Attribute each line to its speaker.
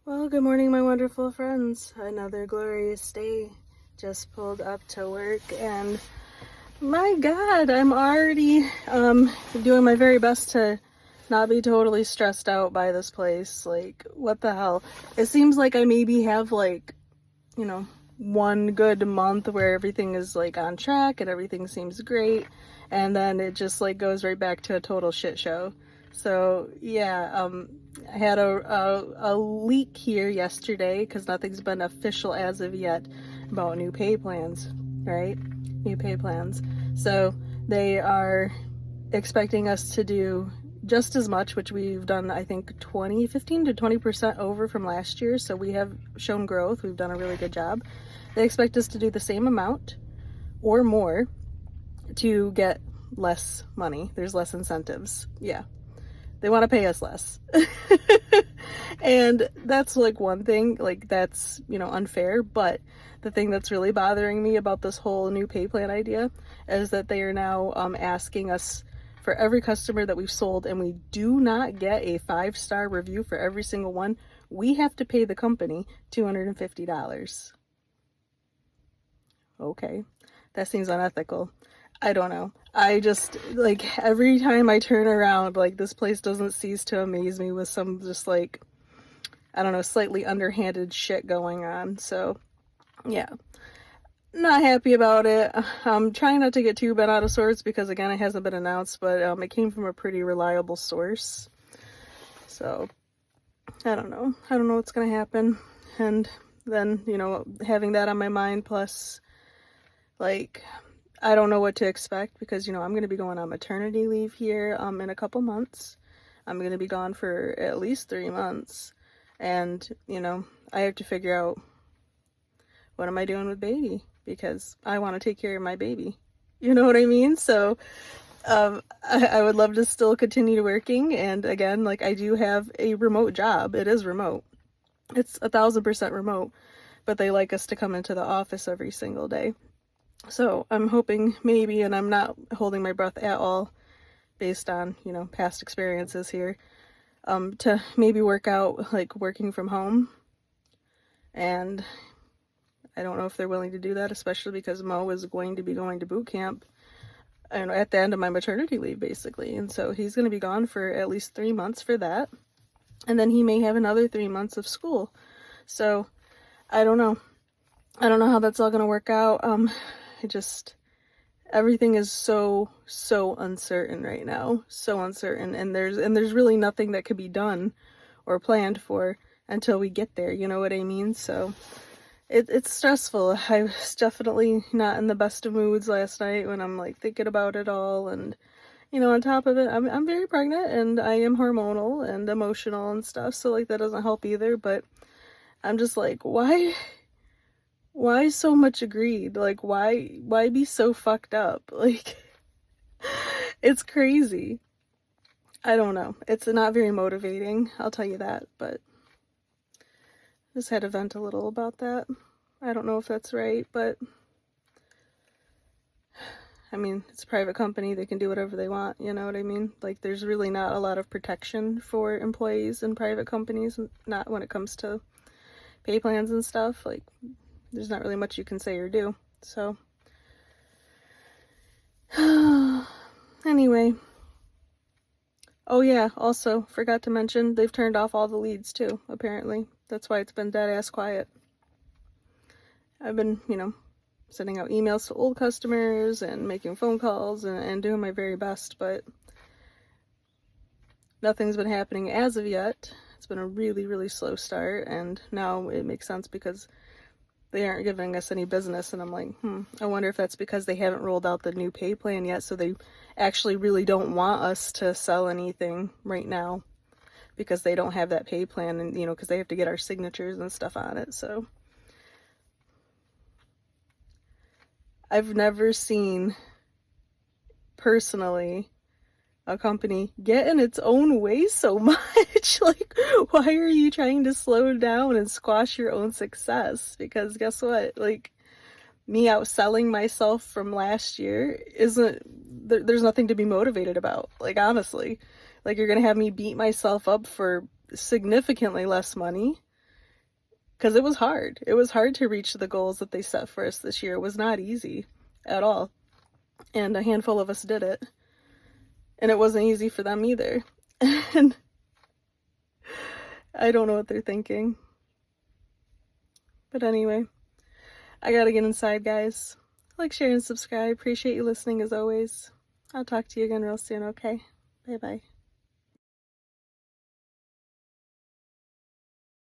Speaker 1: Well, good morning, my wonderful friends. Another glorious day. Just pulled up to work, and my God, I'm already doing my very best to not be totally stressed out by this place. Like, what the hell? It seems like I maybe have one good month where everything is like on track and everything seems great, and then it just like goes right back to a total shit show. So yeah, I had a leak here yesterday because nothing's been official as of yet about new pay plans, right? New pay plans. So they are expecting us to do just as much, which we've done, I think, 15 to 20% over from last year. So we have shown growth. We've done a really good job. They expect us to do the same amount or more to get less money. There's less incentives. Yeah. They want to pay us less. And that's like one thing, like that's, unfair. But the thing that's really bothering me about this whole new pay plan idea is that they are now asking us for every customer that we've sold and we do not get a 5-star review for every single one, we have to pay the company $250. Okay, that seems unethical. I don't know. I just, like, every time I turn around, like, this place doesn't cease to amaze me with some just, like, I don't know, slightly underhanded shit going on. So, yeah. Not happy about it. I'm trying not to get too bent out of sorts because, again, it hasn't been announced, but it came from a pretty reliable source. So, I don't know. I don't know what's going to happen. And then, having that on my mind, plus, like, I don't know what to expect because, I'm going to be going on maternity leave here in a couple months. I'm going to be gone for at least 3 months. And, I have to figure out what am I doing with baby because I want to take care of my baby. You know what I mean? So I would love to still continue working. And again, like I do have a remote job. It is remote. It's 1,000% remote, but they like us to come into the office every single day. So I'm hoping maybe, and I'm not holding my breath at all based on, past experiences here, to maybe work out like working from home. And I don't know if they're willing to do that, especially because Mo is going to be going to boot camp and at the end of my maternity leave, basically. And so he's going to be gone for at least 3 months for that. And then he may have another 3 months of school. So I don't know. I don't know how that's all going to work out. Everything is so uncertain right now. So uncertain. And there's really nothing that could be done or planned for until we get there. You know what I mean? So it's stressful. I was definitely not in the best of moods last night when I'm like thinking about it all. And, on top of it, I'm very pregnant and I am hormonal and emotional and stuff. So like that doesn't help either. But I'm just like, why so much greed? Like, why be so fucked up? Like, it's crazy. I don't know. It's not very motivating, I'll tell you that, but just had to vent a little about that. I don't know if that's right, but I mean, it's a private company. They can do whatever they want, you know what I mean? Like, there's really not a lot of protection for employees in private companies, not when it comes to pay plans and stuff. Like, there's not really much you can say or do. So, anyway. Oh yeah, also, forgot to mention, they've turned off all the leads too, apparently. That's why it's been dead-ass quiet. I've been, sending out emails to old customers and making phone calls and doing my very best, but nothing's been happening as of yet. It's been a really, really slow start, and now it makes sense because they aren't giving us any business, and I'm like, I wonder if that's because they haven't rolled out the new pay plan yet, so they actually really don't want us to sell anything right now because they don't have that pay plan, and because they have to get our signatures and stuff on it. So I've never seen personally a company get in its own way so much. Like, why are you trying to slow down and squash your own success? Because guess what? Like, me outselling myself from last year there's nothing to be motivated about. Like, honestly, like, you're gonna have me beat myself up for significantly less money. because it was hard. It was hard to reach the goals that they set for us this year. It was not easy at all. And a handful of us did it. And it wasn't easy for them either. And I don't know what they're thinking. But anyway, I gotta get inside, guys. Like, share, and subscribe. Appreciate you listening as always. I'll talk to you again real soon, okay? Bye-bye.